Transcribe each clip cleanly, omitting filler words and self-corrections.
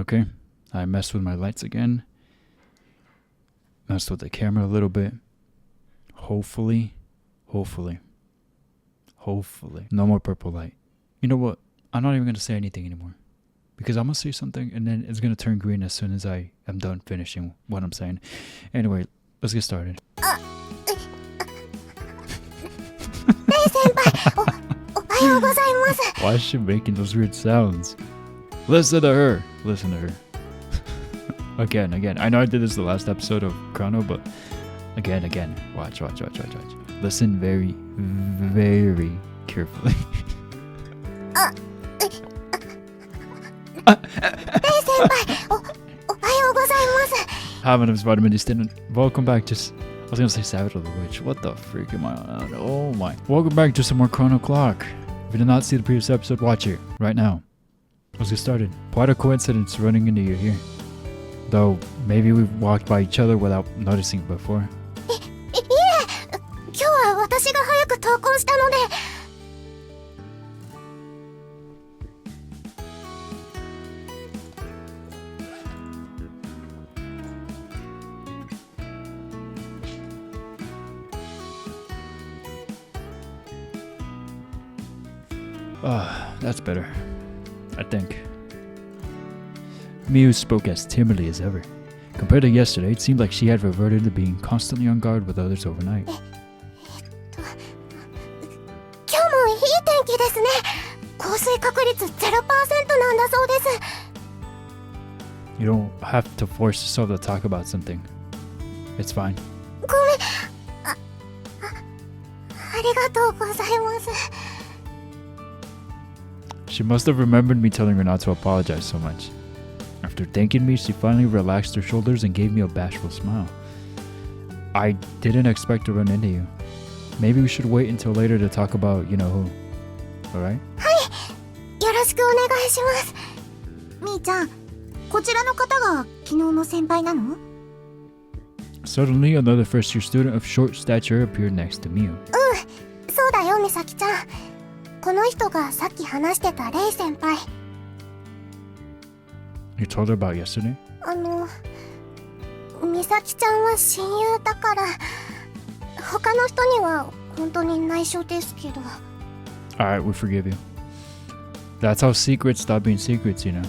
Okay, I messed with my lights again. Messed with the camera a little bit. Hopefully. No more purple light. You know what? I'm not even going to say anything anymore. Because I'm going to say something and then it's going to turn green as soon as I am done finishing what I'm saying. Anyway, let's get started. Why is she making those weird sounds? Listen to her. Again. I know I did this the last episode of Chrono, but again. Watch. Listen very, very carefully. Hi, my name is VitaminDStain. Welcome back to... I was gonna say Savage of the Witch. What the freak am I on? Oh my. Welcome back to some more Chrono Clock. If you did not see the previous episode, watch it right now. Let's get started. Quite a coincidence running into you here. Though, maybe we've walked by each other without noticing it before. That's better. I think. Miu spoke as timidly as ever. Compared to yesterday, it seemed like she had reverted to being constantly on guard with others overnight. You don't have to force yourself to talk about something. It's fine. She must have remembered me telling her not to apologize so much. After thanking me, she finally relaxed her shoulders and gave me a bashful smile. I didn't expect to run into you. Maybe we should wait until later to talk about you-know-who. Alright? Suddenly, another first-year student of short stature appeared next to Miu. You told her about yesterday? Alright, we forgive you. That's how secrets stop being secrets, you know.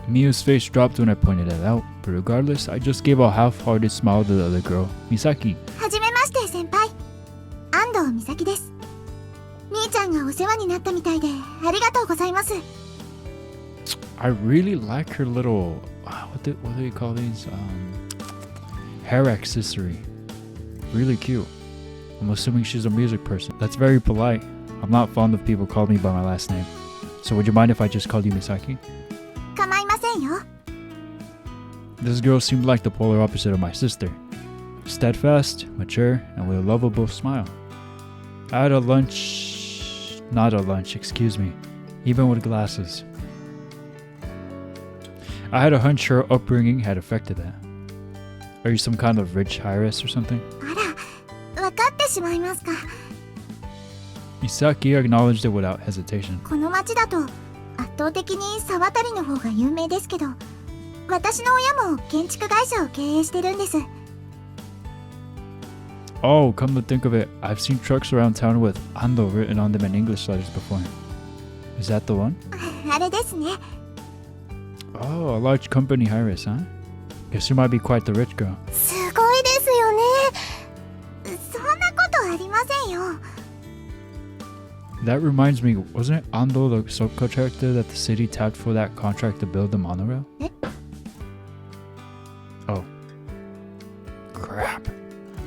Miu's face dropped when I pointed it out, but regardless, I just gave a half-hearted smile to the other girl, Misaki. I really like her little, what do you call these? Hair accessory. Really cute. I'm assuming she's a music person. That's very polite. I'm not fond of people calling me by my last name. So would you mind if I just called you Misaki? This girl seemed like the polar opposite of my sister. Steadfast, mature, and with a lovable smile. I had even with glasses. I had a hunch her upbringing had affected that. Are you some kind of rich heiress or something? Misaki acknowledged it without hesitation. Oh, come to think of it, I've seen trucks around town with Ando written on them in English letters before. Is that the one? Oh, a large company heiress, huh? Guess you might be quite the rich girl. That reminds me, wasn't it Ando the subcontractor that the city tapped for that contract to build the monorail? Oh. Crap.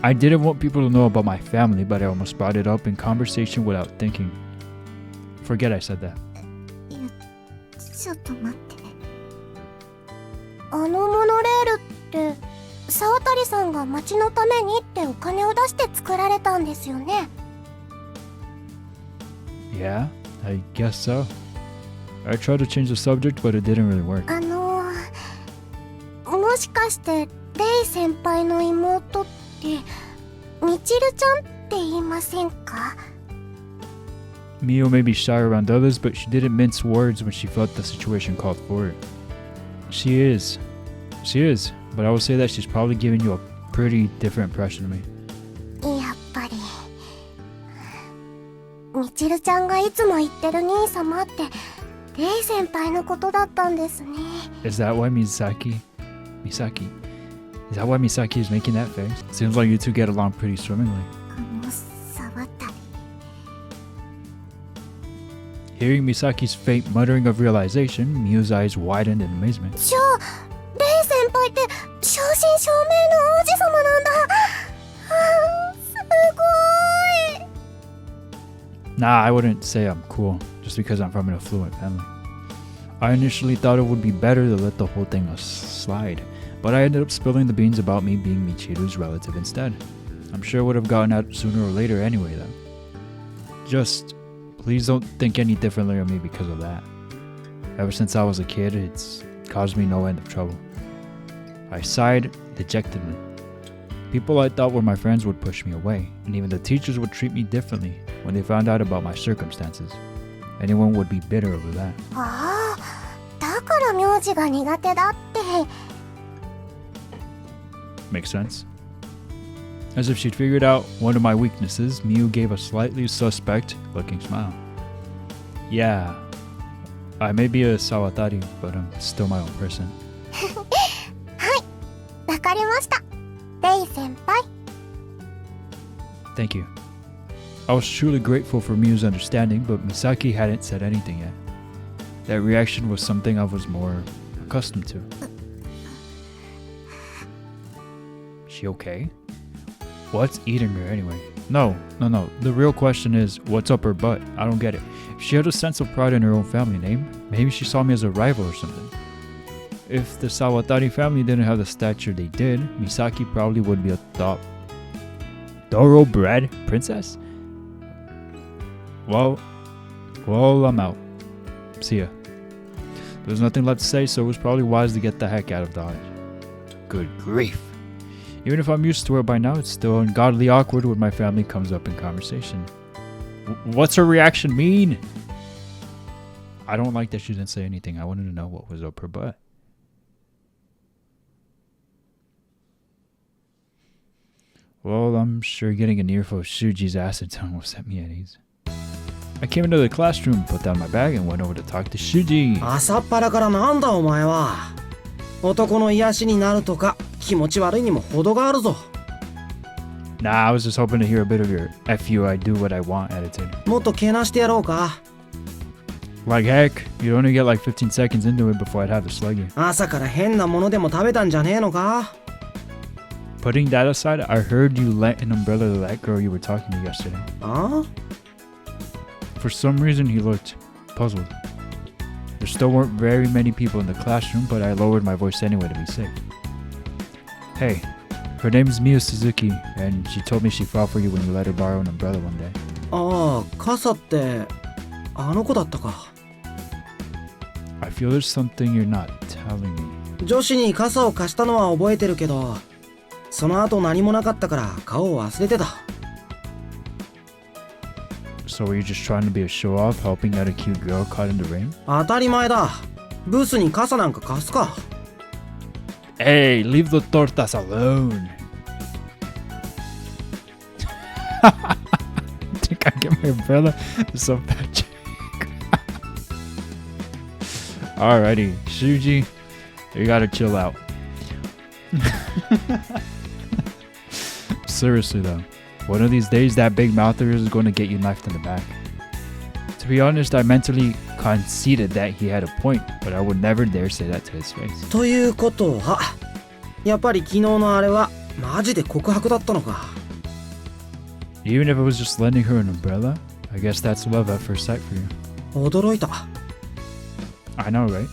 I didn't want people to know about my family, but I almost brought it up in conversation without thinking. Forget I said that. Yeah, I guess so. I tried to change the subject, but it didn't really work. もしかしてレイ先輩の妹ってみちるちゃんって言いませんか？ Mio may be shy around others, but she didn't mince words when she felt the situation called for it. She is, but I would say that she's probably giving you a pretty different impression of me. やっぱりみちるちゃんがいつも言ってる兄様ってレイ先輩のことだったんですね。 Is that why Misaki is making that face? Seems like you two get along pretty swimmingly. 触ったり Hearing Misaki's faint muttering of realization, Mio's eyes widened in amazement. じゃあレイ先輩って正真正銘の王子様なんだ。すごい。 Nah, I wouldn't say I'm cool, just because I'm from an affluent family. I initially thought it would be better to let the whole thing slide, but I ended up spilling the beans about me being Michiru's relative instead. I'm sure it would have gotten out sooner or later anyway though. Just, please don't think any differently of me because of that. Ever since I was a kid, it's caused me no end of trouble. I sighed dejectedly. People I thought were my friends would push me away, and even the teachers would treat me differently when they found out about my circumstances. Anyone would be bitter over that. ああ、だから名字が苦手だって。 Makes sense. As if she'd figured out one of my weaknesses, Miu gave a slightly suspect-looking smile. Yeah, I may be a Sawatari, but I'm still my own person. はい、わかりました。レイ先輩。 Thank you. I was truly grateful for Miu's understanding, but Misaki hadn't said anything yet. That reaction was something I was more accustomed to. She okay? What's eating her anyway? No. The real question is, what's up her butt? I don't get it. If she had a sense of pride in her own family name, maybe she saw me as a rival or something. If the Sawatari family didn't have the stature they did, Misaki probably would be a thoroughbred princess? Well, I'm out. See ya. There's nothing left to say, so it was probably wise to get the heck out of Dodge. Good grief. Even if I'm used to it by now, it's still ungodly awkward when my family comes up in conversation. What's her reaction mean? I don't like that she didn't say anything. I wanted to know what was up her butt. Well, I'm sure getting an earful of Shuji's acid tongue will set me at ease. I came into the classroom, put down my bag, and went over to talk to Shuji. 朝っぱらからなんだお前は。男の癒しになるとか気持ち悪いにも程があるぞ。 Nah, I was just hoping to hear a bit of your F you I do what I want attitude. もっとけなしてやろうか。 Like heck, you'd only get like 15 seconds into it before I'd have to slug you. 朝から変なものでも食べたんじゃねえのか。 Putting that aside, I heard you lent an umbrella to that girl you were talking to yesterday. ああ For some reason, he looked puzzled. There still weren't very many people in the classroom, but I lowered my voice anyway to be safe. Hey, her name's Miu Suzuki, and she told me she fell for you when you let her borrow an umbrella one day. ああ、傘ってあの子だったか。 I feel there's something you're not telling me. 女子に傘を貸したのは覚えてるけど、その後何もなかったから顔を忘れてた。 So were you just trying to be a show-off, helping out a cute girl caught in the rain? 当たり前だ。ブースに傘なんか貸すか。 Hey, leave the tortas alone. Think I get my umbrella? So bad. Alrighty, Shuji, you gotta chill out. Seriously though, one of these days that big mouth of yours is going to get you knifed in the back. To be honest, I mentally conceded that he had a point, but I would never dare say that to his face. ということは、やっぱり昨日のあれはマジで告白だったのか。 Even if it was just lending her an umbrella, I guess that's love at first sight for you. 驚いた。 I know, right?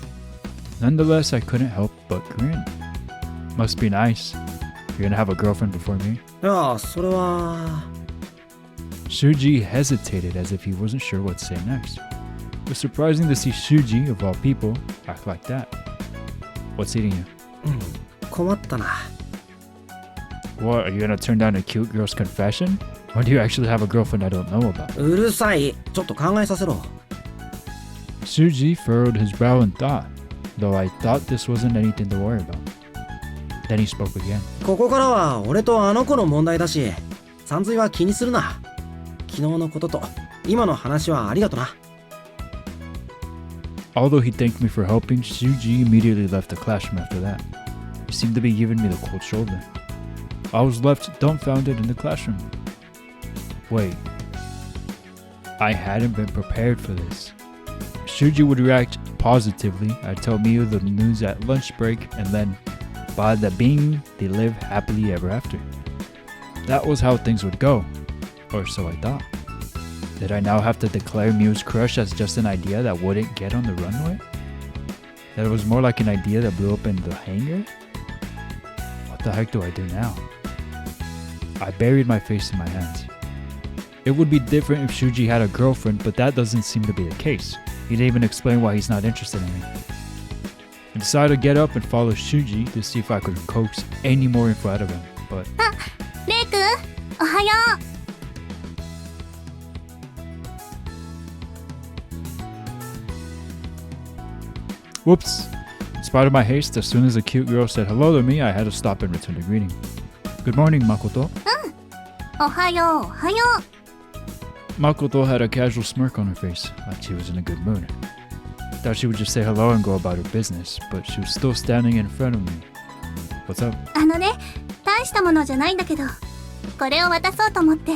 Nonetheless, I couldn't help but grin. Must be nice. You're gonna have a girlfriend before me? いや、それは。 Shuji hesitated as if he wasn't sure what to say next. It was surprising to see Shuji, of all people, act like that. What's eating you? 困ったな。 What, are you gonna turn down a cute girl's confession? Why do you actually have a girlfriend I don't know about? うるさい。ちょっと考えさせろ。 Shuji furrowed his brow in thought, though I thought this wasn't anything to worry about. Then he spoke again. ここからは俺とあの子の問題だし、さんずいは気にするな。昨日のことと今の話はありがとな。 Although he thanked me for helping, Shuji immediately left the classroom after that. He seemed to be giving me the cold shoulder. I was left dumbfounded in the classroom. Wait. I hadn't been prepared for this. Shuji would react positively. I'd tell Miyu the news at lunch break, and then, bada bing, they live happily ever after. That was how things would go. Or so I thought. Did I now have to declare Miyu's crush as just an idea that wouldn't get on the runway? That it was more like an idea that blew up in the hangar? What the heck do I do now? I buried my face in my hands. It would be different if Shuji had a girlfriend, but that doesn't seem to be the case. He didn't even explain why he's not interested in me. I decided to get up and follow Shuji to see if I could coax any more info out of him, but... レイ君、おはよう。 Whoops! In spite of my haste, as soon as a cute girl said hello to me, I had to stop and return the greeting. Good morning, Makoto. おはよう、おはよう。 Makoto had a casual smirk on her face, like she was in a good mood. Thought she would just say hello and go about her business, but she was still standing in front of me. What's up? あのね、大したものじゃないんだけど、これを渡そうと思って。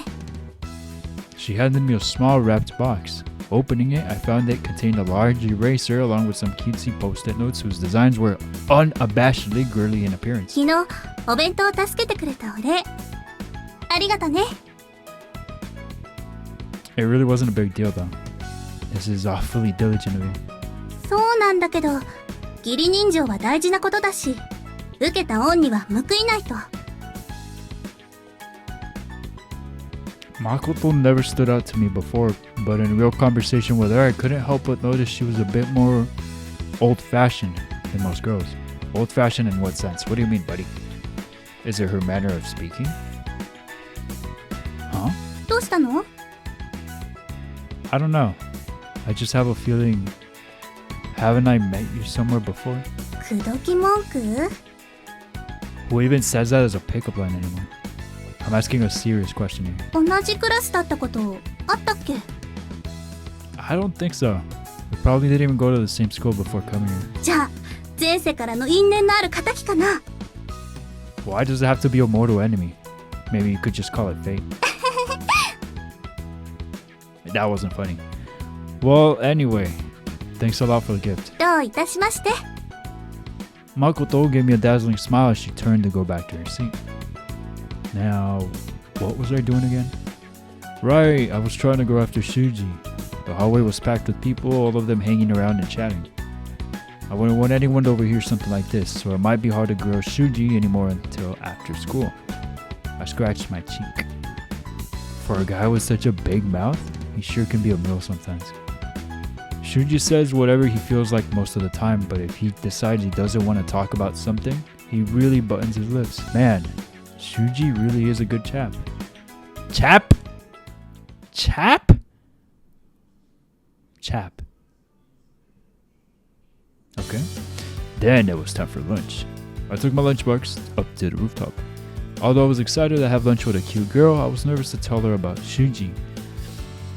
She handed me a small wrapped box. Opening it, I found it contained a large eraser along with some cutesy post-it notes whose designs were unabashedly girly in appearance. 昨日、お弁当を助けてくれたお礼。ありがとね。 It really wasn't a big deal though. This is awfully diligent of you. そうなんだけど、義理人情は大事なことだし、受けた恩には報いないと。 Makoto never stood out to me before, but in real conversation with her, I couldn't help but notice she was a bit more old-fashioned than most girls. Old-fashioned in what sense? What do you mean, buddy? Is it her manner of speaking? Huh? どうしたの？ I don't know. I just have a feeling... Haven't I met you somewhere before? 口説き文句？ Who even says that as a pickup line anymore? I'm asking a serious question here. 同じクラスだったことあったっけ？ I don't think so. We probably didn't even go to the same school before coming here. じゃあ、前世からの因縁のある仇かな？ Why does it have to be a mortal enemy? Maybe you could just call it fate. That wasn't funny. Well, anyway, thanks a lot for the gift. どういたしまして。 Makoto gave me a dazzling smile as she turned to go back to her seat. Now, what was I doing again? Right, I was trying to go after Shuji. The hallway was packed with people, all of them hanging around and chatting. I wouldn't want anyone to overhear something like this, so it might be hard to grill Shuji anymore until after school. I scratched my cheek. For a guy with such a big mouth, he sure can be a mule sometimes. Shuji says whatever he feels like most of the time, but if he decides he doesn't want to talk about something, he really buttons his lips. Man, Shuji really is a good chap. Chap? Chap? Chap. Okay. Then it was time for lunch. I took my lunchbox up to the rooftop. Although I was excited to have lunch with a cute girl, I was nervous to tell her about Shuji.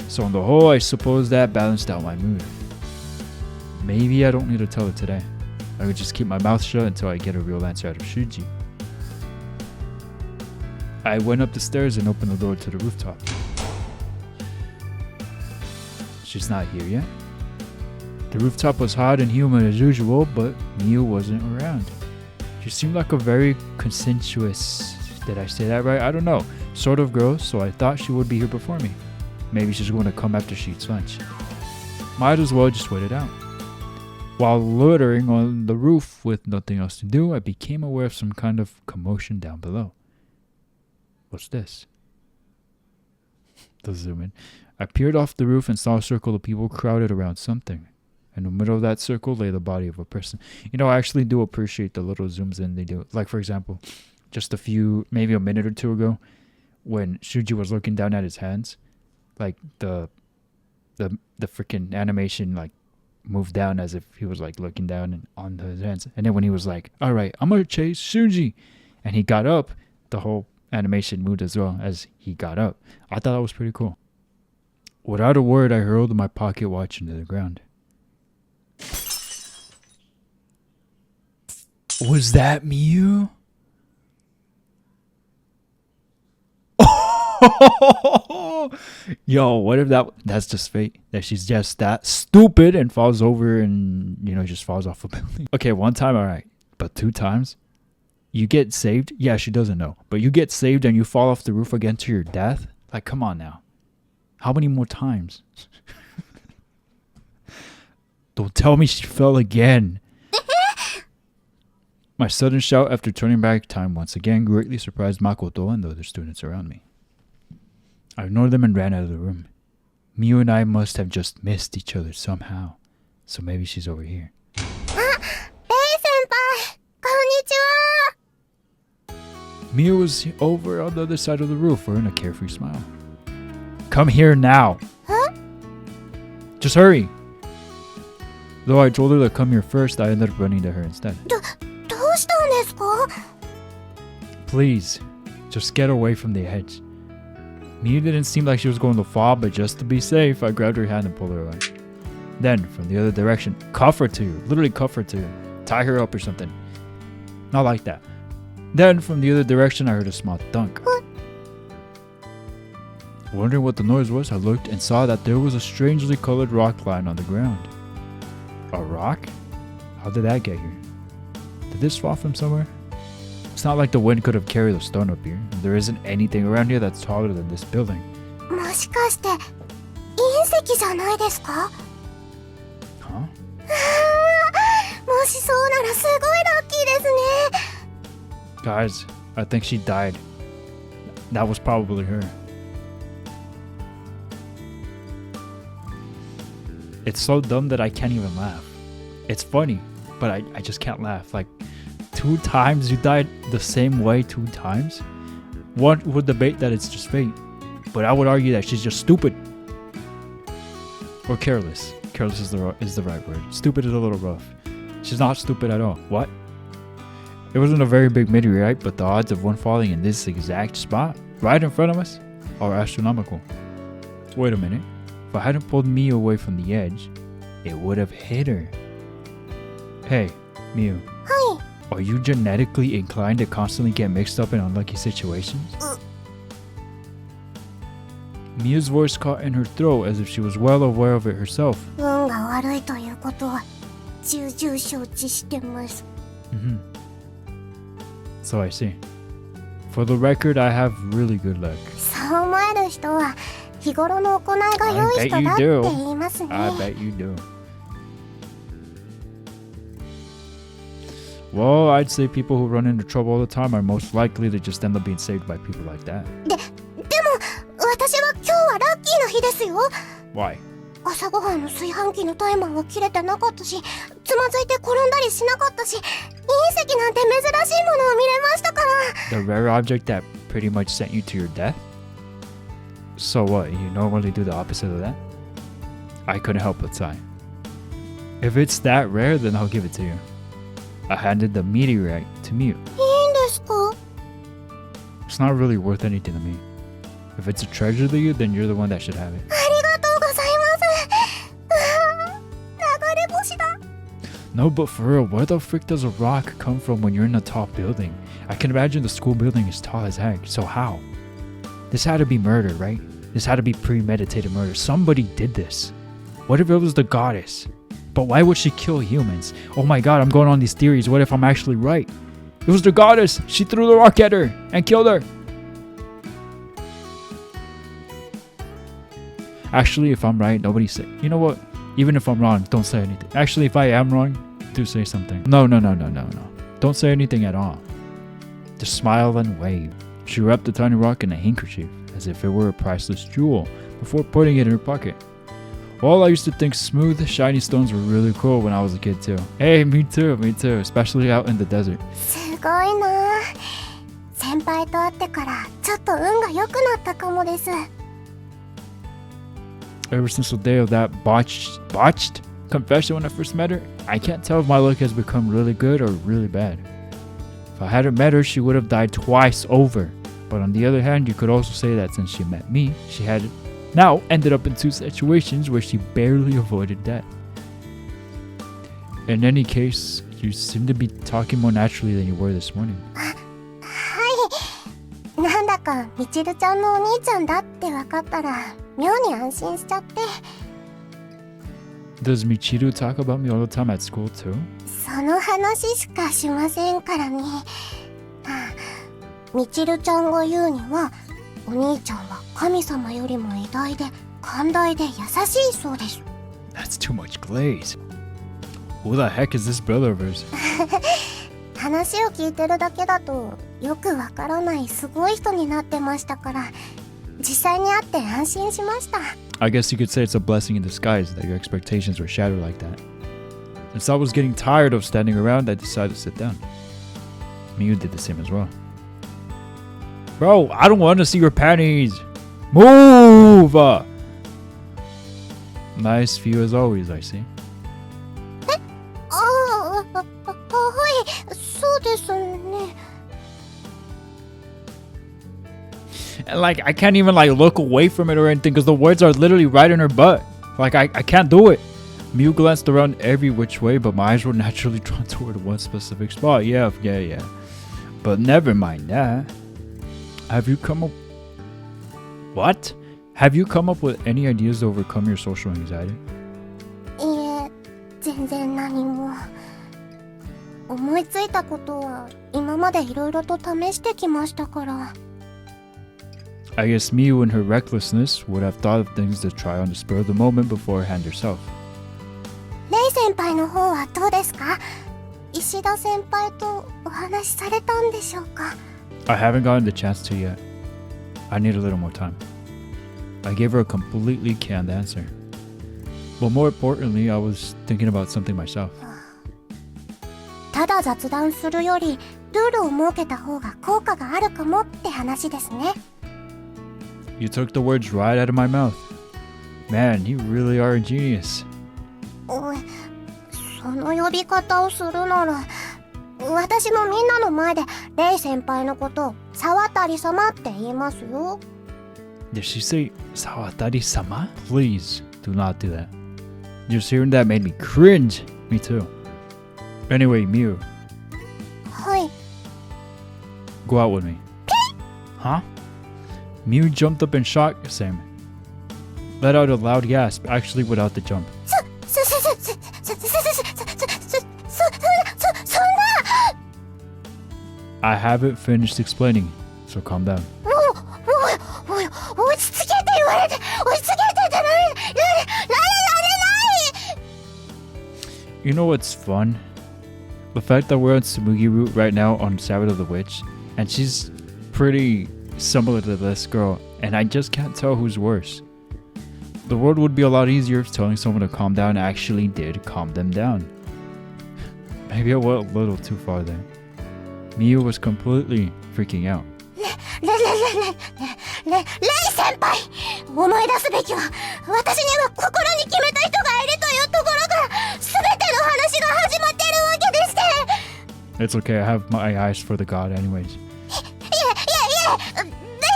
So on the whole, I suppose that balanced out my mood. Maybe I don't need to tell her today. I could just keep my mouth shut until I get a real answer out of Shuji. I went up the stairs and opened the door to the rooftop. She's not here yet. The rooftop was hot and humid as usual, but Miyu wasn't around. She seemed like a very consensuous, did I say that right? I don't know, sort of girl, so I thought she would be here before me. Maybe she's going to come after she eats lunch. Might as well just wait it out. While loitering on the roof with nothing else to do, I became aware of some kind of commotion down below. What's this? Let's zoom in. I peered off the roof and saw a circle of people crowded around something. In the middle of that circle lay the body of a person. You know, I actually do appreciate the little zooms in they do. Like, for example, just a few, maybe a minute or two ago, when Shuji was looking down at his hands, like the freaking animation like moved down as if he was like looking down on his hands. And then when he was like, all right, I'm gonna chase Shuji, and he got up, the whole animation moved as well as he got up. I thought that was pretty cool. Without a word, I hurled my pocket watch into the ground. Was that Miu? Yo, what if that's just fate? That she's just that stupid and falls over and, you know, just falls off a building. Okay, one time, all right. But 2 times? You get saved? Yeah, she doesn't know. But you get saved and you fall off the roof again to your death? Like, come on now. How many more times? Don't tell me she fell again. My sudden shout after turning back time once again greatly surprised Makoto and the other students around me. I ignored them and ran out of the room. Miu and I must have just missed each other somehow. So maybe she's over here. Miu was over on the other side of the roof wearing a carefree smile. Come here now. Huh? Just hurry. Though I told her to come here first, I ended up running to her instead. Please, just get away from the edge. Miu didn't seem like she was going to fall, but just to be safe, I grabbed her hand and pulled her away. Then, from the other direction, cuff her to you. Literally cuff her to you. Tie her up or something. Not like that. Then, from the other direction, I heard a small thunk. Wondering what the noise was, I looked and saw that there was a strangely colored rock lying on the ground. A rock? How did that get here? Did this fall from somewhere? It's not like the wind could have carried the stone up here. There isn't anything around here that's taller than this building. Huh? Guys, I think she died. That was probably her. It's so dumb that I can't even laugh. It's funny, but I just can't laugh. Like, 2 times you died the same way 2 times? One would debate that it's just fate, but I would argue that she's just stupid. Or careless. Careless is the right word. Stupid is a little rough. She's not stupid at all. What? It wasn't a very big meteorite, but the odds of one falling in this exact spot, right in front of us, are astronomical. Wait a minute. If I hadn't pulled Miu away from the edge, it would have hit her. Hey, Miu. Hi. Are you genetically inclined to constantly get mixed up in unlucky situations? Miu's voice caught in her throat as if she was well aware of it herself. So I see. For the record, I have really good luck. I bet you do. Well, I'd say people who run into trouble all the time are most likely to just end up being saved by people like that. Why? The rare object that pretty much sent you to your death? So what, you normally do the opposite of that? I couldn't help but sigh. If it's that rare, then I'll give it to you. I handed the meteorite to Miu. It's not really worth anything to me. If it's a treasure to you, then you're the one that should have it. No, but for real, where the frick does a rock come from when you're in a tall building? I can imagine the school building is tall as heck, so how? This had to be murder, right? This had to be premeditated murder. Somebody did this. What if it was the goddess? But why would she kill humans? Oh my god, I'm going on these theories. What if I'm actually right? It was the goddess. She threw the rock at her and killed her. Actually, if I'm right, nobody say. You know what? Even if I'm wrong, don't say anything. Actually, if I am wrong, do say something. No. Don't say anything at all. Just smile and wave. She wrapped the tiny rock in a handkerchief, as if it were a priceless jewel, before putting it in her pocket. Well, I used to think smooth, shiny stones were really cool when I was a kid too. Hey, me too, especially out in the desert. 先輩と会ってからちょっと運が良くなったかもです。 Ever since the day of that botched confession when I first met her, I can't tell if my luck has become really good or really bad. If I hadn't met her, she would have died twice over. But on the other hand, you could also say that since she met me, she had now ended up in 2 situations where she barely avoided death. In any case, you seem to be talking more naturally than you were this morning. はい。なんだかみちるちゃんのお兄ちゃんだって分かったら妙に安心しちゃって。 Does Michiru talk about me all the time at school too? その話しかしませんからね。みちるちゃんが言うには、お兄ちゃんは神様よりも偉大で寛大で優しいそうです。 That's too much glaze. Who the heck is this brother of hers? 話を聞いてるだけだとよくわからないすごい人になってましたから、実際に会って安心しました。 I guess you could say it's a blessing in disguise that your expectations were shattered like that. Since I was getting tired of standing around, I decided to sit down. Miyu did the same as well. Bro, I don't want to see your panties. Move! Nice view as always, I see. はい、そうですね。 And like, I can't even like look away from it or anything because the words are literally right in her butt. Like, I can't do it. Miyu glanced around every which way, but my eyes were naturally drawn toward one specific spot. Yeah. But never mind that. Have you come up... What? Have you come up with any ideas to overcome your social anxiety? いえ、全然何も。思いついたことは今までいろいろと試してきましたから。 I guess Miyu in her recklessness would have thought of things to try on the spur of the moment beforehand herself. レイ先輩の方はどうですか？石田先輩とお話しされたんでしょうか？ I haven't gotten the chance to yet. I need a little more time. I gave her a completely canned answer. But more importantly, I was thinking about something myself. ただ雑談するよりルールを設けた方が効果があるかもって話ですね。 You took the words right out of my mouth. Man, you really are a genius. その呼び方をするなら、私もみんなの前でレイ先輩のことを沢渡様って言いますよ。 Did she say Sawatari-sama? Please do not do that. Just hearing that made me cringe. Me too. Anyway, Miyu. はい。 Go out with me. Huh? Miyu jumped up in shock, Sam. Let out a loud gasp, actually without the jump. そんな I haven't finished explaining, so calm down. 落ち着けって言われて、落ち着けって言ってられない。 You know what's fun? The fact that we're on Tsumugi route right now on Sabbath of the Witch, and she's pretty similar to this girl, and I just can't tell who's worse. The world would be a lot easier if telling someone to calm down actually did calm them down. Maybe I went a little too far there. Miyu was completely freaking out. レイ先輩、思い出すべきは私には心に決めた人がいるというところから全ての話が始まっているわけでして。 It's okay, I have my eyes for the god anyways. いえ、レイ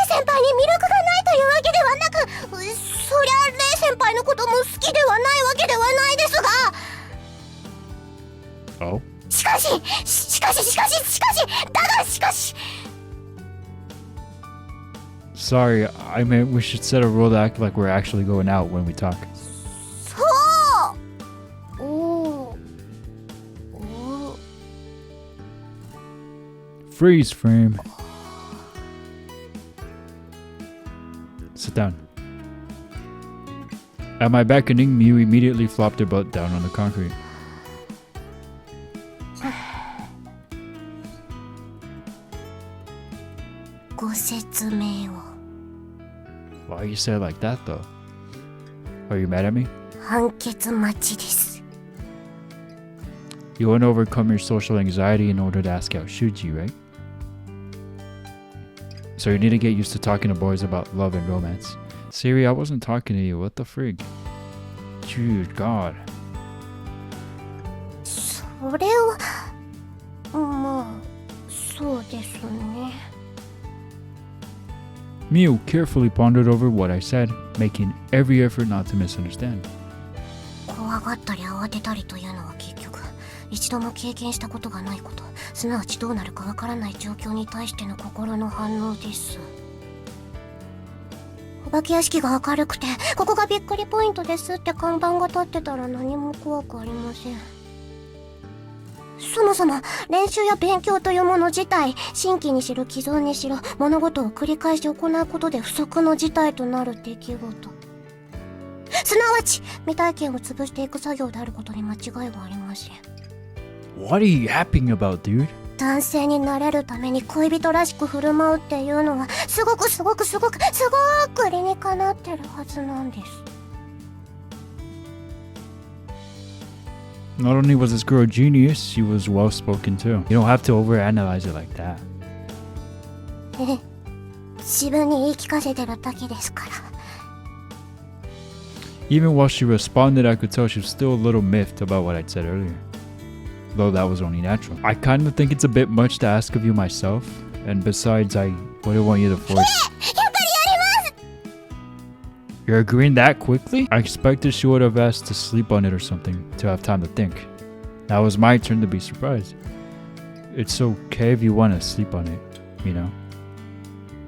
先輩に魅力がないというわけではなく、そりゃレイ先輩のことも好きではないわけではないですが。 Oh? しかし、Sorry, I meant we should set a rule to act like we're actually going out when we talk. そう。おー。 Freeze frame. Sit down. At my beckoning, Miyu immediately flopped her butt down on the concrete. ご説明を。 Why you say it like that though? Are you mad at me? 判決待ちです。 You want to overcome your social anxiety in order to ask out Shuji, right? So you need to get used to talking to boys about love and romance. Siri, I wasn't talking to you. What the frig? Dude, God. それはまあそうですね。 Miu carefully pondered over what I said, making every effort not to misunderstand. 怖がったり慌てたりというのは結局一度も経験したことがないこと、すなわちどうなるかわからない状況に対しての心の反応です。お化け屋敷が明るくてここがびっくりポイントですって看板が立ってたら何も怖くありません。そもそも練習や勉強というもの自体、新規にしろ既存にしろ物事を繰り返し行うことで不測の事態となる出来事、すなわち未体験を潰していく作業であることに間違いはありません。 What are you yapping about, dude? 男性になれるために恋人らしく振る舞うっていうのはすごく理にかなってるはずなんです。 Not only was this girl a genius, she was well spoken too. You don't have to overanalyze it like that. 自分に言い聞かせてるだけですから。 Even while she responded, I could tell she was still a little miffed about what I'd said earlier. Though that was only natural. I kind of think it's a bit much to ask of you myself, and besides, I wouldn't want you to force... You're agreeing that quickly? I expected she would have asked to sleep on it or something, to have time to think. Now it was my turn to be surprised. It's okay if you want to sleep on it, you know?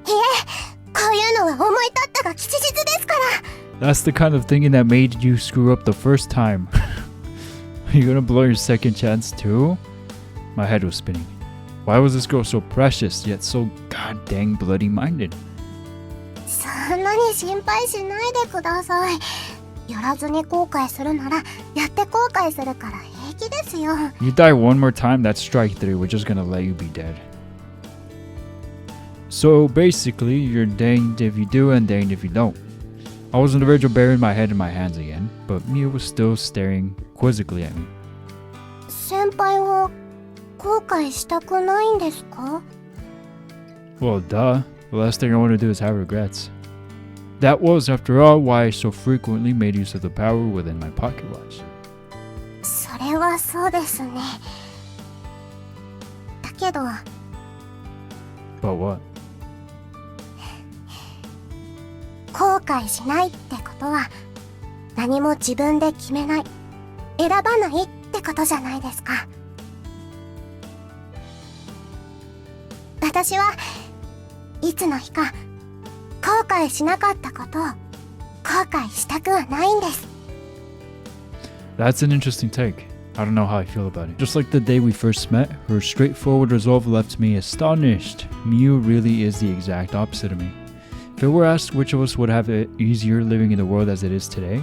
いえ、こういうのは思い立ったが吉日ですから。 That's the kind of thinking that made you screw up the first time. Are you gonna blow your second chance too? My head was spinning. Why was this girl so precious, yet so goddamn bloody minded? そんなに心配しないでください。やらずに後悔するなら、やって後悔するから平気ですよ。 You die one more time, that's strike 3. We're just gonna let you be dead. So basically, you're danged if you do and danged if you don't. I was on the verge of burying my head in my hands again, but Mia was still staring quizzically at me. 先輩は後悔したくないんですか？ Well, duh. The last thing I want to do is have regrets. That was, after all, why I so frequently made use of the power within my pocket watch. それはそうですね。だけど。 But what? 後悔しないってことは何も自分で決めない、選ばないってことじゃないですか。私はいつの日か後悔しなかったことを後悔したくはないんです。 That's an interesting take. I don't know how I feel about it. Just like the day we first met, her straightforward resolve left me astonished. Miu really is the exact opposite of me. If it were asked which of us would have it easier living in the world as it is today,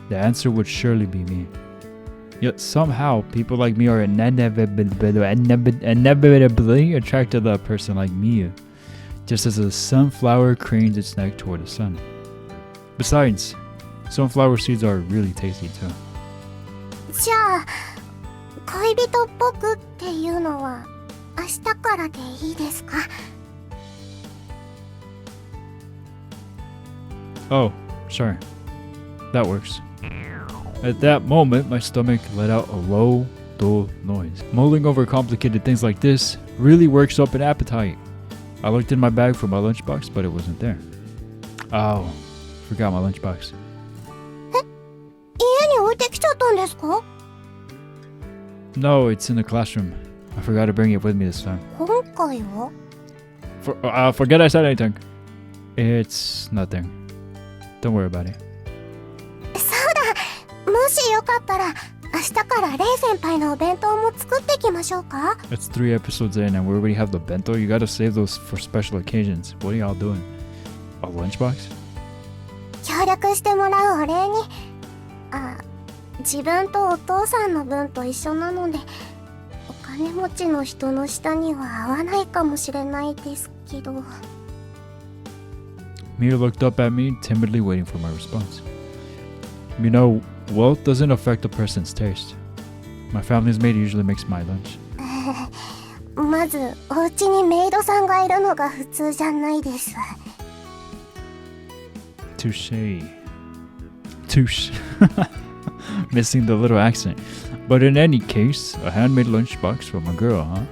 the answer would surely be me. Yet somehow, people like me are inevitably attracted to a person like Miu, just as a sunflower cranes its neck toward the sun. Besides, sunflower seeds are really tasty too. じゃあ恋人っぽくっていうのは明日からでいいですか？ Oh, sure. That works. At that moment, my stomach let out a low, dull noise. Mulling over complicated things like this really works up an appetite. I looked in my bag for my lunchbox, but it wasn't there. Oh, forgot my lunchbox. 家に置いてきちゃったんですか？ No, it's in the classroom. I forgot to bring it with me this time. 今回は？ Forget I said anything. It's nothing. Don't worry about it. そうだ、もしよかったら明日からレイ先輩のお弁当も作ってきましょうか？ It's 3 episodes in and we already have the bento. You gotta save those for special occasions. What are y'all doing? A lunchbox? 協力してもらうお礼に。自分とお父さんの分と一緒なので、お金持ちの人の下には合わないかもしれないですけど。 Mia looked up at me, timidly waiting for my response. You know, wealth doesn't affect a person's taste. My family's maid usually makes my lunch. まずお家にメイドさんがいるのが普通じゃないです。Touche. Touche. Missing the little accent. But in any case, a handmade lunchbox from a girl, huh?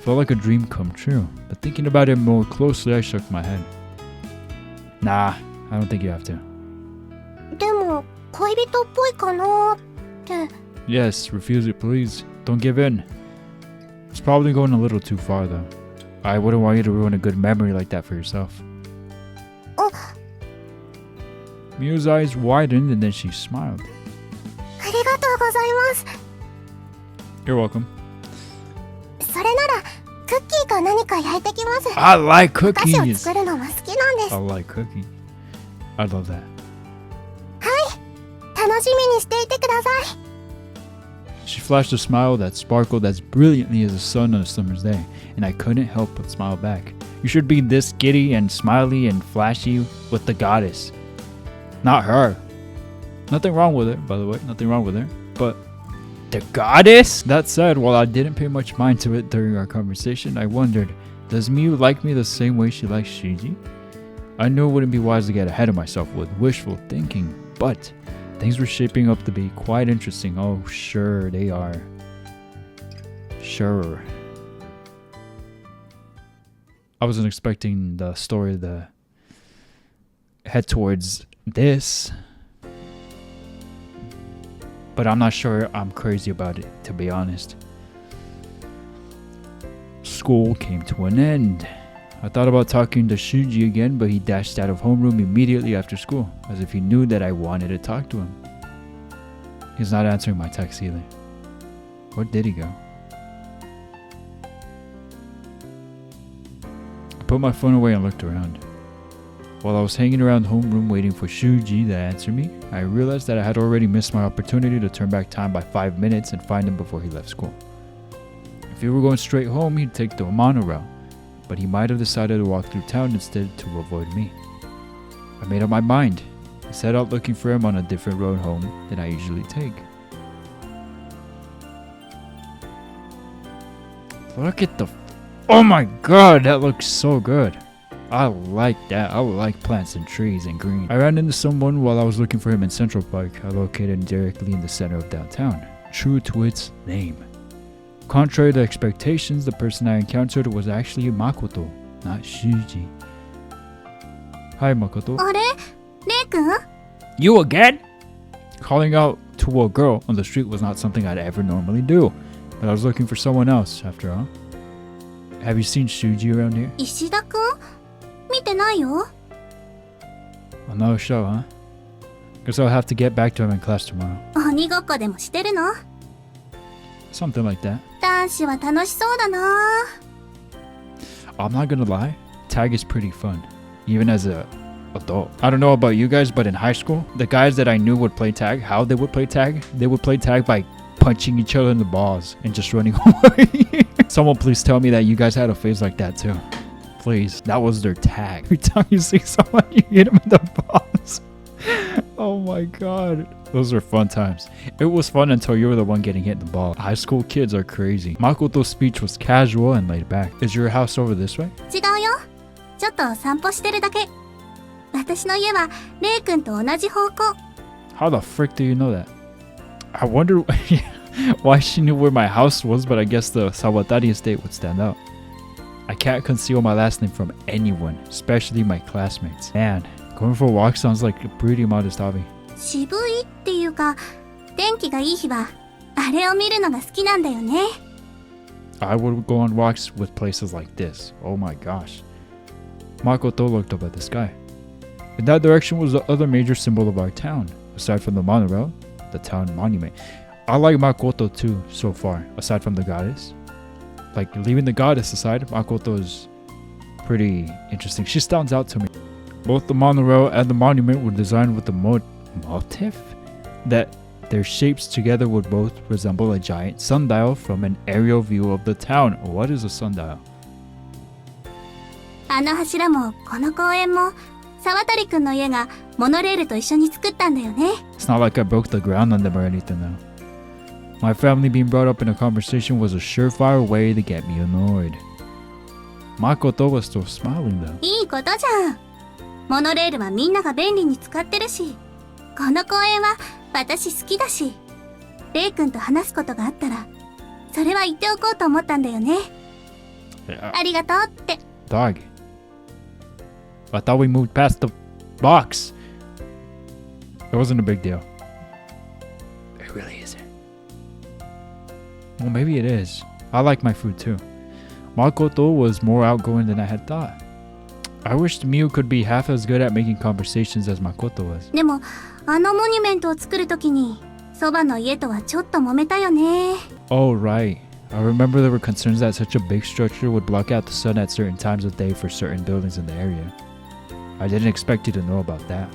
Felt like a dream come true. But thinking about it more closely, I shook my head. Nah, I don't think you have to. でも恋人っぽいかなって。Yes, refuse it, please. Don't give in. It's probably going a little too far, though. I wouldn't want you to ruin a good memory like that for yourself. Miu's eyes widened and then she smiled. ありがとうございます。 You're welcome. それならクッキーか何か焼いてきます。 I like お菓子を cookies. 作るのは好きなんです。 I like cookie. I love that. 楽しみにしていてください。 She flashed a smile that sparkled as brilliantly as the sun on a summer's day, and I couldn't help but smile back. You should be this giddy and smiley and flashy with the goddess. Not her. Nothing wrong with her, by the way. Nothing wrong with her. But the goddess? That said, while I didn't pay much mind to it during our conversation, I wondered, does Miu like me the same way she likes Shiji? I knew it wouldn't be wise to get ahead of myself with wishful thinking, but things were shaping up to be quite interesting. Oh, sure they are. Sure. I wasn't expecting the story to head towards this, but I'm not sure I'm crazy about it, to be honest. School came to an end. I thought about talking to Shuji again, but he dashed out of homeroom immediately after school, as if he knew that I wanted to talk to him. He's not answering my text either. Where did he go? I put my phone away and looked around. While I was hanging around homeroom waiting for Shuji to answer me, I realized that I had already missed my opportunity to turn back time by 5 minutes and find him before he left school. If he were going straight home, he'd take the monorail, but he might have decided to walk through town instead to avoid me. I made up my mind. I set out looking for him on a different road home than I usually take. Look at the... Oh my god, that looks so good. I like that. I like plants and trees and green. I ran into someone while I was looking for him in Central Park, located directly in the center of downtown, true to its name. Contrary to expectations, the person I encountered was actually Makoto, not Shuji. Hi, Makoto. あれ、レイ君? You again? Calling out to a girl on the street was not something I'd ever normally do, but I was looking for someone else, after all. Have you seen Shuji around here? 石田君? 見てないよ。 Oh, no show, huh? Guess I'll have to get back to him in class tomorrow. 鬼ごっこでもしてるの? Something like that. 男子は楽しそうだな。 I'm not gonna lie, tag is pretty fun, even as a adult. I don't know about you guys, but in high school, the guys that I knew would play tag, how they would play tag by punching each other in the balls and just running away. Someone please tell me that you guys had a phase like that too. Please, that was their tag. Every time you see someone, you hit them in the balls. Oh my god. Those are fun times. It was fun until you were the one getting hit in the ball. High school kids are crazy. Makoto's speech was casual and laid back. Is your house over this way? 違うよ。ちょっと散歩してるだけ。私の家はレイ君と同じ方向。 How the frick do you know that? I wonder why she knew where my house was, but I guess the Sawatari estate would stand out. I can't conceal my last name from anyone, especially my classmates. Man, going for a walk sounds like a pretty modest hobby. 渋いっていうか、天気がいい日はあれを見るのが好きなんだよね。 I would go on walks with places like this. Oh my gosh. Makoto looked up at the sky. In that direction was the other major symbol of our town, aside from the monorail, the town monument. I like Makoto too so far, aside from the goddess. Like, leaving the goddess aside, Makoto is pretty interesting. She stands out to me. Both the monorail and the monument were designed with the motif that their shapes together would both resemble a giant sundial from an aerial view of the town. What is a sundial? あの柱もこの公園も沢渡くんの家がモノレールと一緒に作ったんだよね。 It's not like I broke the ground on them or anything though. My family being brought up in a conversation was a surefire way to get me annoyed. Makoto was still smiling though. いいことじゃん。モノレールはみんなが便利に使ってるし、この公園は私好きだし、レイ君と話すことがあったら、それは言っておこうと思ったんだよね。ありがとうって。Dog. I thought we moved past the box. It wasn't a big deal. It really isn't. Well, maybe it is. I like my food too. Makoto was more outgoing than I had thought. I wished Miu could be half as good at making conversations as Makoto was. でも、あのモニュメントを作るときに、そばの家とはちょっと揉めたよね。Oh, right. I remember there were concerns that such a big structure would block out the sun at certain times of day for certain buildings in the area. I didn't expect you to know about that.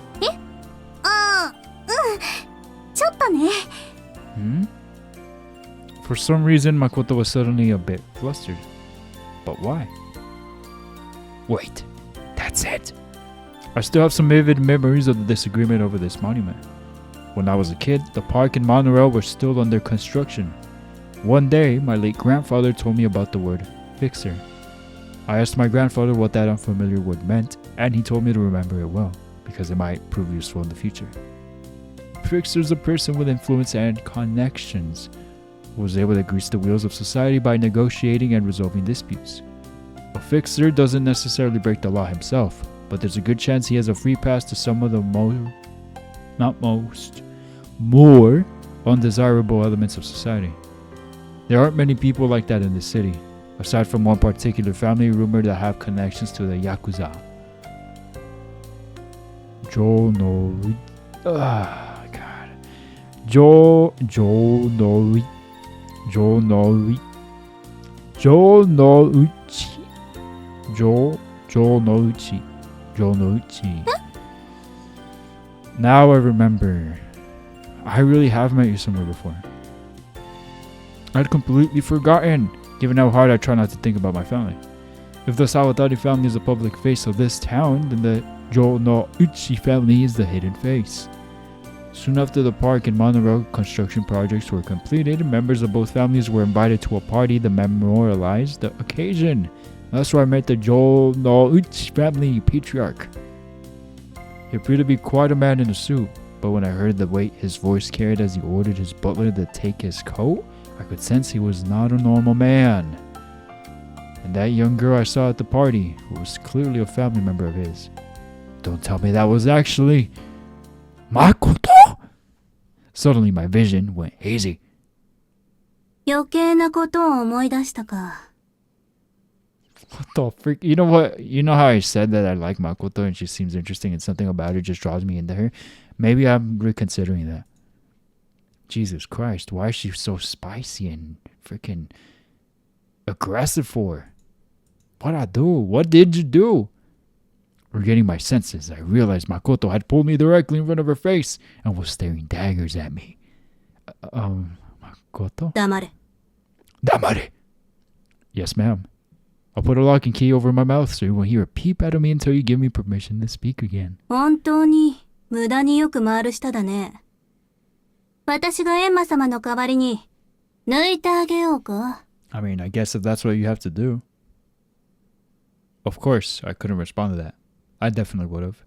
ちょっとね。For some reason, Makoto was suddenly a bit flustered. But why? Wait, that's it. I still have some vivid memories of the disagreement over this monument. When I was a kid, the park and monorail were still under construction. One day, my late grandfather told me about the word fixer. I asked my grandfather what that unfamiliar word meant, and he told me to remember it well, because it might prove useful in the future. Fixer is a person with influence and connections, who was able to grease the wheels of society by negotiating and resolving disputes. A fixer doesn't necessarily break the law himself, but there's a good chance he has a free pass to some of the more undesirable elements of society. There aren't many people like that in this city, aside from one particular family rumored to have connections to the Yakuza. Jonouchi. Now I remember. I really have met you somewhere before. I'd completely forgotten, given how hard I try not to think about my family. If the Sawatari family is the public face of this town, then the Jonouchi family is the hidden face. Soon after the park and monorail construction projects were completed, members of both families were invited to a party to memorialize the occasion. That's where I met the Jonouchi family patriarch. He appeared to be quite a man in a suit, but when I heard the weight his voice carried as he ordered his butler to take his coat, I could sense he was not a normal man. And that young girl I saw at the party, who was clearly a family member of his, don't tell me that was actually Makoto! Suddenly my vision went hazy. 余計なことを思い出したか。What the freak? You know what? You know how I said that I like Makoto and she seems interesting and something about her just draws me into her? Maybe I'm reconsidering that. Jesus Christ, why is she so spicy and freaking aggressive for? What'd I do? What did you do? Regaining my senses, I realized Makoto had pulled me directly in front of her face and was staring daggers at me. Makoto? Damare! Yes, ma'am. I'll put a lock and key over my mouth so you won't hear a peep out of me until you give me permission to speak again. 本当に無駄によく回る舌だね。私がエンマ様の代わりに抜いてあげようか。I mean, I guess if that's what you have to do. Of course, I couldn't respond to that. I definitely would have.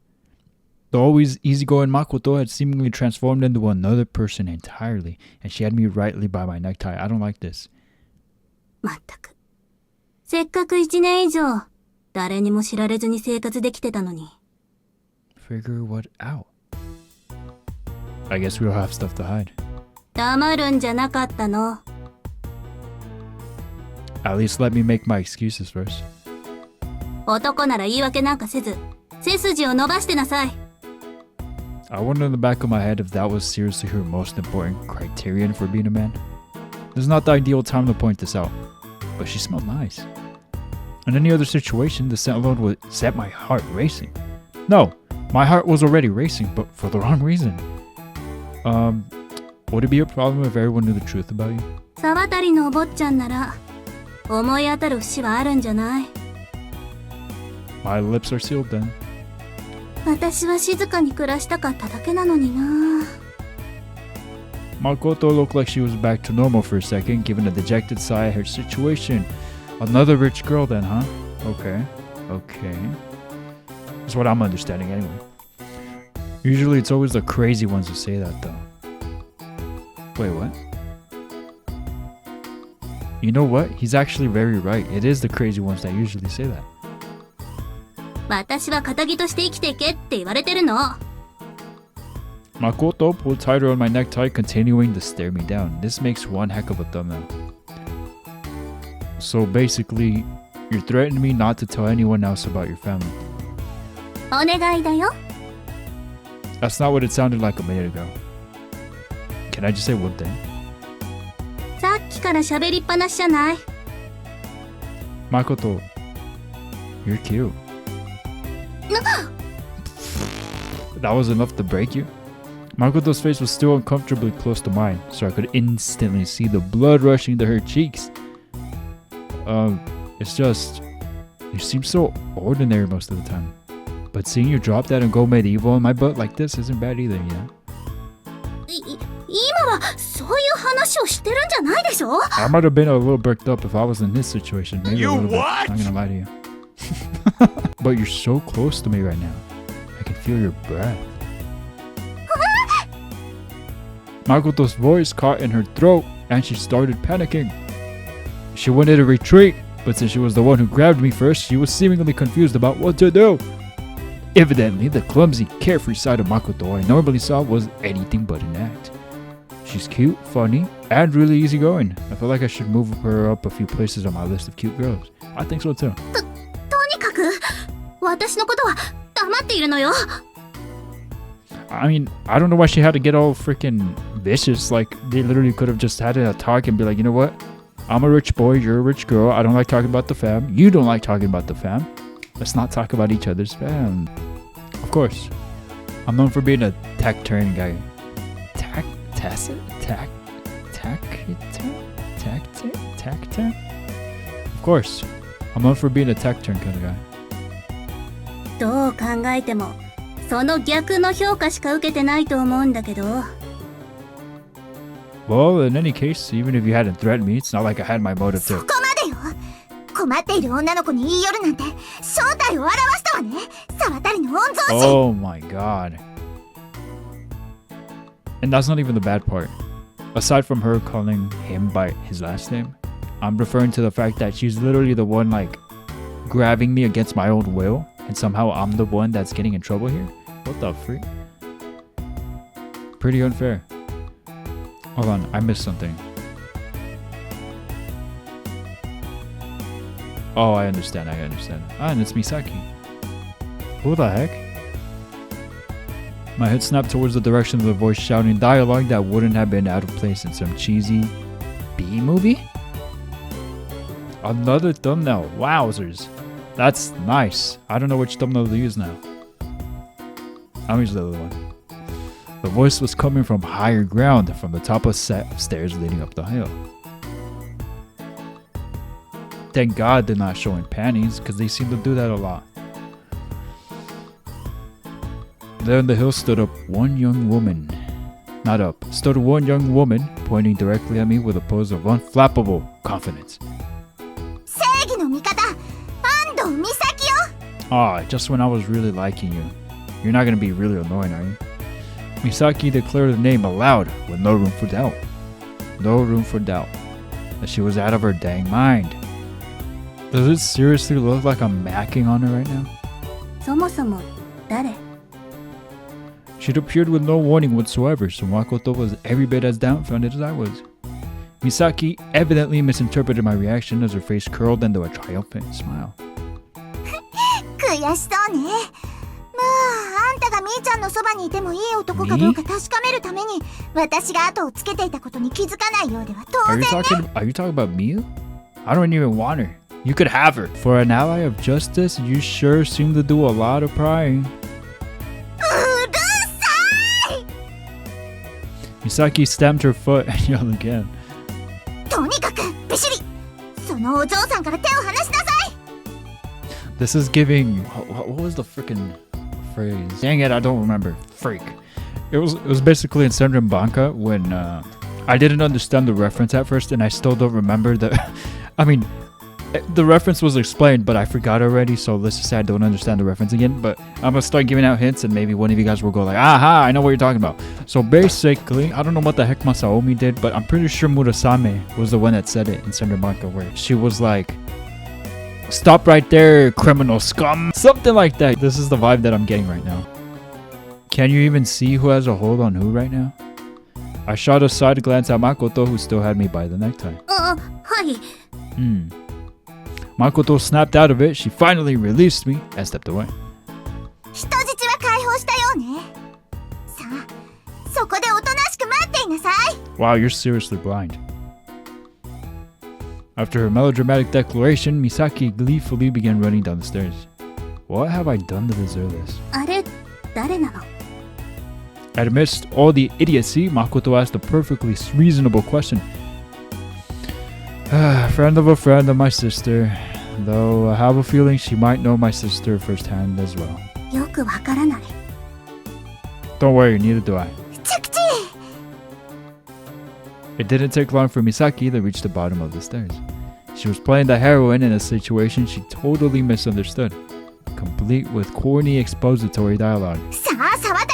The always easygoing Makoto had seemingly transformed into another person entirely, and she had me rightly by my necktie. I don't like this. まったく。せっかく1年以上、誰にも知られずに生活できてたのに。Figure what out? I guess we all have stuff to hide. 黙るんじゃなかったの。At least let me make my excuses first. 男なら言い訳なんかせず、背筋を伸ばしてなさい。I wonder in the back of my head if that was seriously her most important criterion for being a man. This is not the ideal time to point this out, but she smelled nice. In any other situation, the scent alone would set my heart racing. No, my heart was already racing, but for the wrong reason. Would it be a problem if everyone knew the truth about you? 沢渡のお坊ちゃんなら、思い当たる節はあるんじゃない？ My lips are sealed then. 私は静かに暮らしたかっただけなのにな。Makoto looked like she was back to normal for a second, giving a dejected sigh at her situation. Another rich girl then, huh? Okay. That's what I'm understanding anyway. Usually it's always the crazy ones who say that though. Wait, what? You know what? He's actually very right. It is the crazy ones that usually say that. 私は堅気として生きていけって言われてるの。Makoto pulled tighter on my necktie, continuing to stare me down. This makes one heck of a thumbnail. So basically, you're threatening me not to tell anyone else about your family. お願いだよ。That's not what it sounded like a minute ago. Can I just say one thing? さっきから喋りっぱなしじゃない。Makoto, you're cute. That was enough to break you? Makoto's face was still uncomfortably close to mine, so I could instantly see the blood rushing to her cheeks. It's just... you seem so ordinary most of the time. But seeing you drop that and go medieval in my butt like this isn't bad either, you know? 今はそういう話をしてるんじゃないでしょ。 I might have been a little bricked up if I was in this situation. Maybe a little bit. I'm gonna lie to you. But you're so close to me right now. I can feel your breath. Makoto's voice caught in her throat and she started panicking. She wanted to retreat, but since she was the one who grabbed me first, she was seemingly confused about what to do. Evidently, the clumsy, carefree side of Makoto I normally saw was anything but an act. She's cute, funny, and really easygoing. I feel like I should move her up a few places on my list of cute girls. I think so too. とにかく私のことは黙っているのよ。 I mean, I don't know why she had to get all freaking vicious. Like, they literally could have just had a talk and be like, you know what? I'm a rich boy, you're a rich girl. I don't like talking about the fam. You don't like talking about the fam. Let's not talk about each other's fam. Of course. I'm known for being a taciturn guy. Taciturn? Of course. I'm known for being a taciturn kind of guy. どう考えてもその逆の評価しか受けてないと思うんだけど。 Well, in any case, even if you hadn't threatened me, it's not like I had my motive そ to... こまでよ。困っている女の子に言い寄るなんて正体を表したわね。沢渡の御曹司。 Oh my god. And that's not even the bad part. Aside from her calling him by his last name, I'm referring to the fact that she's literally the one, like, grabbing me against my own will, and somehow I'm the one that's getting in trouble here? What the freak? Pretty unfair. Hold on, I missed something. Oh, I understand. Ah, and it's Misaki. Who the heck? My head snapped towards the direction of the voice shouting dialogue that wouldn't have been out of place in some cheesy B-movie? Another thumbnail. Wowzers. That's nice. I don't know which thumbnail to use now. I'll use the other one. The voice was coming from higher ground, from the top of set of stairs leading up the hill. Thank God they're not showing panties, because they seem to do that a lot. There on the hill stood up one young woman. Not up. Stood one young woman, pointing directly at me with a pose of unflappable confidence. 正義の味方、安藤美咲よ。 Ah, just when I was really liking you. You're not gonna be really annoying, are you? Misaki declared her name aloud, with no room for doubt. No room for doubt. That she was out of her dang mind. Does it seriously look like I'm macking on her right now? そもそも誰？ She'd appeared with no warning whatsoever, so Makoto was every bit as dumbfounded as I was. Misaki evidently misinterpreted my reaction as her face curled into a triumphant smile. 悔しそうね。まあ、あんたがみーちゃんのそばにいてもいい男かどうか確かめるために、私が後をつけていたことに気づかないようでは当然ね。Are you talking about Miu? I don't even want her. You could have her. For an ally of justice, you sure seem to do a lot of prying. Misaki stamped her foot and yelled again. とにかくビシリ。そのお嬢さんから手を離しなさい。 This is giving... What was the freaking phrase? Dang it, I don't remember. Freak. It was basically in Senran Banka when I didn't understand the reference at first, and I still don't remember the. I mean, the reference was explained, but I forgot already. So let's just say I don't understand the reference again. But I'm gonna start giving out hints, and maybe one of you guys will go like, "Aha! I know what you're talking about." So basically, I don't know what the heck Masaomi did, but I'm pretty sure Murasame was the one that said it in Senran Banka, where she was like, "Stop right there, criminal scum!" Something like that. This is the vibe that I'm getting right now. Can you even see who has a hold on who right now? I shot a side glance at Makoto, who still had me by the necktie. はい。 Makoto snapped out of it. She finally released me and stepped away. 人質は解放したようね。さあ、そこでおとなしく待っていなさい。 Wow, you're seriously blind. After her melodramatic declaration, Misaki gleefully began running down the stairs. What have I done to deserve this? あれ、誰なの？ Amidst all the idiocy, Makoto asked a perfectly reasonable question. Friend of a friend of my sister, though I have a feeling she might know my sister firsthand as well. よくわからない。 Don't worry, neither do I. 着地。 It didn't take long for Misaki to reach the bottom of the stairs. She was playing the heroine in a situation she totally misunderstood, complete with corny expository dialogue. さあ、沢渡。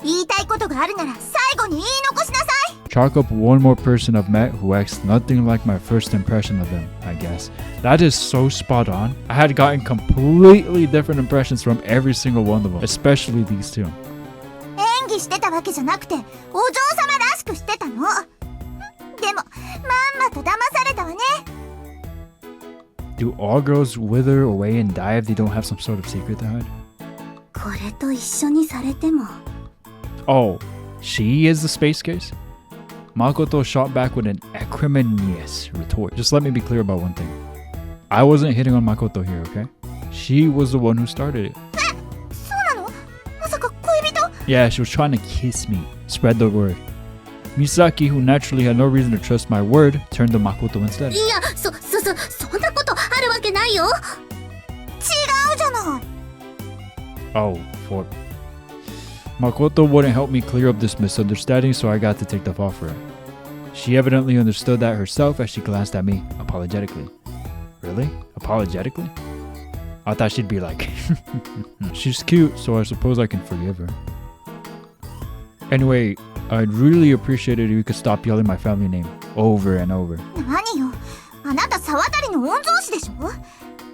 言いたいことがあるなら最後に言い残しなさい。 Chalk up one more person I've met who acts nothing like my first impression of them, I guess. That is so spot on. I had gotten completely different impressions from every single one of them, especially these two. 演技してたわけじゃなくて、お嬢様らしくしてたの。でも、まんまと騙されたわね。 Do all girls wither away and die if they don't have some sort of secret to hide? これと一緒にされても。 Oh, she is the space case? Makoto shot back with an acrimonious retort. Just let me be clear about one thing. I wasn't hitting on Makoto here, okay? She was the one who started it. そうなの？まさか恋人？ Yeah, she was trying to kiss me. Spread the word. Misaki, who naturally had no reason to trust my word, turned to Makoto instead. いや、そんなことあるわけないよ。違うじゃない。 Oh, for... Makoto wouldn't help me clear up this misunderstanding, so I got to take the fall for it. She evidently understood that herself as she glanced at me, apologetically. Really? Apologetically? I thought she'd be like, she's cute, so I suppose I can forgive her. Anyway, I'd really appreciate it if you could stop yelling my family name over and over. 何よ、あなた沢渡の御曹司でしょ。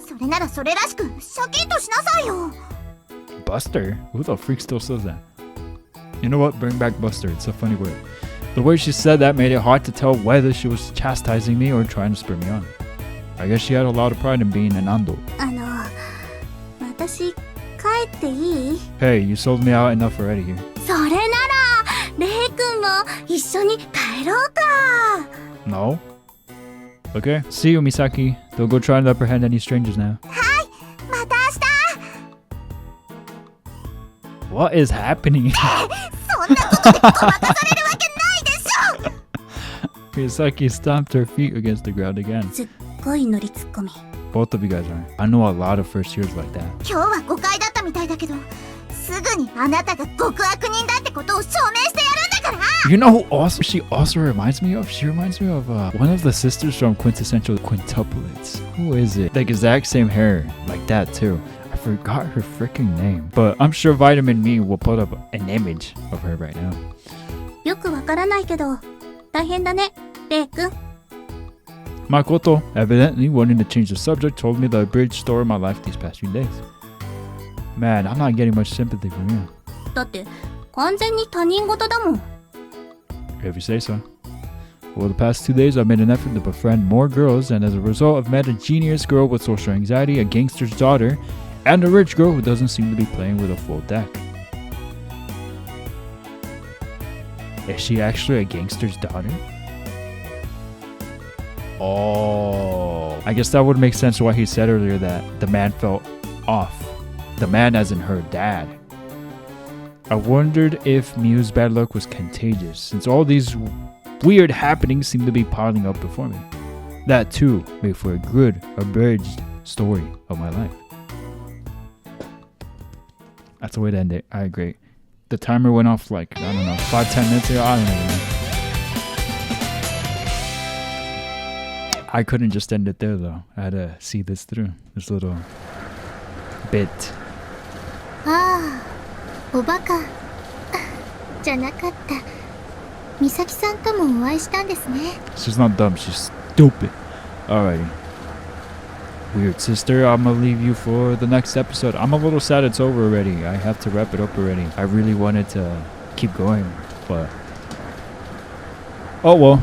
それならそれらしくシャキッとしなさいよ。 Buster? Who the freak still says that? You know what? Bring back Buster. It's a funny word. The way she said that made it hard to tell whether she was chastising me or trying to spur me on. I guess she had a lot of pride in being an ando. 私、帰っていい？ Hey, you sold me out enough already here. それなら、レイ君も一緒に帰ろうか。 No? Okay. See you, Misaki. Don't go trying to apprehend any strangers now. はい、また明日。 What is happening? そんなことでごまかされるわけないでしょ。 Misaki stomped her feet against the ground again. すっごい乗りツッコミ。 Both of you guys are. I know a lot of first years like that. 今日は誤解だったみたいだけど、すぐにあなたが極悪人だってことを証明してやるんだから。 You know who also she also reminds me of? She reminds me of one of the sisters from Quintessential Quintuplets. Who is it? Like exact same hair, like that too. I forgot her freaking name. But I'm sure Vitamin Me will put up an image of her right now. よくわからないけど、大変だね、レイ君。 Makoto, evidently wanting to change the subject, told me the abridged story of my life these past few days. Man, I'm not getting much sympathy from you. だって完全に他人事だもん。 If you say so. Over the past 2 days, I've made an effort to befriend more girls, and as a result, I've met a genius girl with social anxiety, a gangster's daughter, and a rich girl who doesn't seem to be playing with a full deck. Is she actually a gangster's daughter? Oh, I guess that would make sense why he said earlier that the man felt off. The man as in her dad. I wondered if Miu's bad luck was contagious, since all these weird happenings seem to be piling up before me. That too made for a good, abridged story of my life. That's the way to end it. I agree. The timer went off like, I don't know, 5-10 minutes ago. I don't even know. I couldn't just end it there though. I had to see this through. This little bit. ああ、おバカじゃなかった。美咲さんともお会いしたんですね。 She's not dumb, she's stupid. Alrighty. Weird sister, I'm gonna leave you for the next episode. I'm a little sad it's over already. I have to wrap it up already. I really wanted to keep going, but... oh well.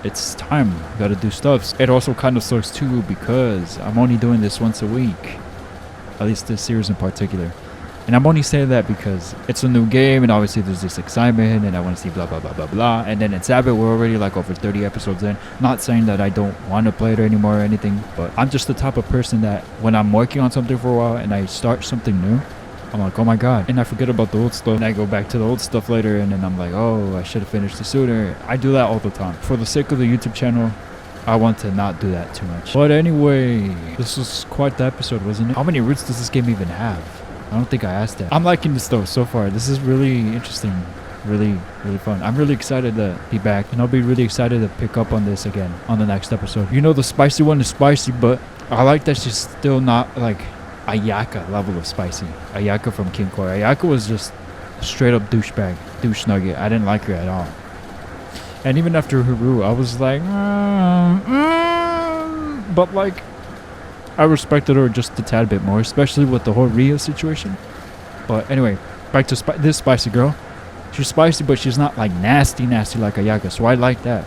It's time. Gotta do stuff. It also kind of sucks too because I'm only doing this once a week. At least this series in particular. And I'm only saying that because it's a new game and obviously there's this excitement and I want to see blah blah blah blah blah. And then it's Sabbath, we're already like over 30 episodes in. Not saying that I don't want to play it anymore or anything, but I'm just the type of person that when I'm working on something for a while and I start something new, I'm like, oh my god, and I forget about the old stuff and I go back to the old stuff later and then I'm like, oh, I should have finished it sooner. I do that all the time. For the sake of the YouTube channel, I want to not do that too much. But anyway, this was quite the episode, wasn't it? How many roots does this game even have? I don't think I asked that. I'm liking this though so far. This is really interesting. Really fun. I'm really excited to be back and I'll be really excited to pick up on this again on the next episode. You know, the spicy one is spicy, but I like that she's still not like Ayaka level of spicy. Ayaka from King Core. Ayaka was just straight up douchebag, douche nugget. I didn't like her at all. And even after Haru, I was like, but like, I respected her just a tad bit more, especially with the whole Ria situation. But anyway, back to this spicy girl. She's spicy, but she's not like nasty like Ayaka, so I like that.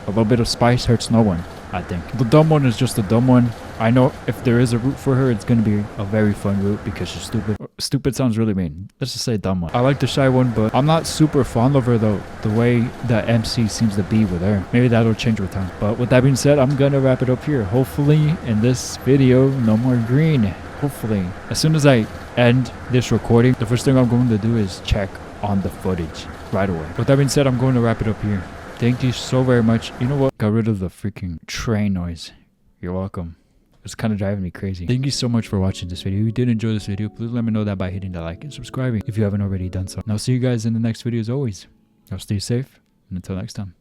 A little bit of spice hurts no one, I think. The dumb one is just a dumb one. I know if there is a route for her, it's going to be a very fun route because she's stupid. Stupid sounds really mean. Let's just say dumb one. I like the shy one, but I'm not super fond of her though, the way the MC seems to be with her. Maybe that'll change with time. But with that being said, I'm going to wrap it up here. Hopefully in this video, no more green. Hopefully. As soon as I end this recording, the first thing I'm going to do is check on the footage right away. With that being said, I'm going to wrap it up here. Thank you so very much. You know what? Got rid of the freaking train noise. You're welcome. It's kind of driving me crazy. Thank you so much for watching this video. If you did enjoy this video, please let me know that by hitting the like and subscribing if you haven't already done so. And I'll see you guys in the next video as always. I'll stay safe and until next time.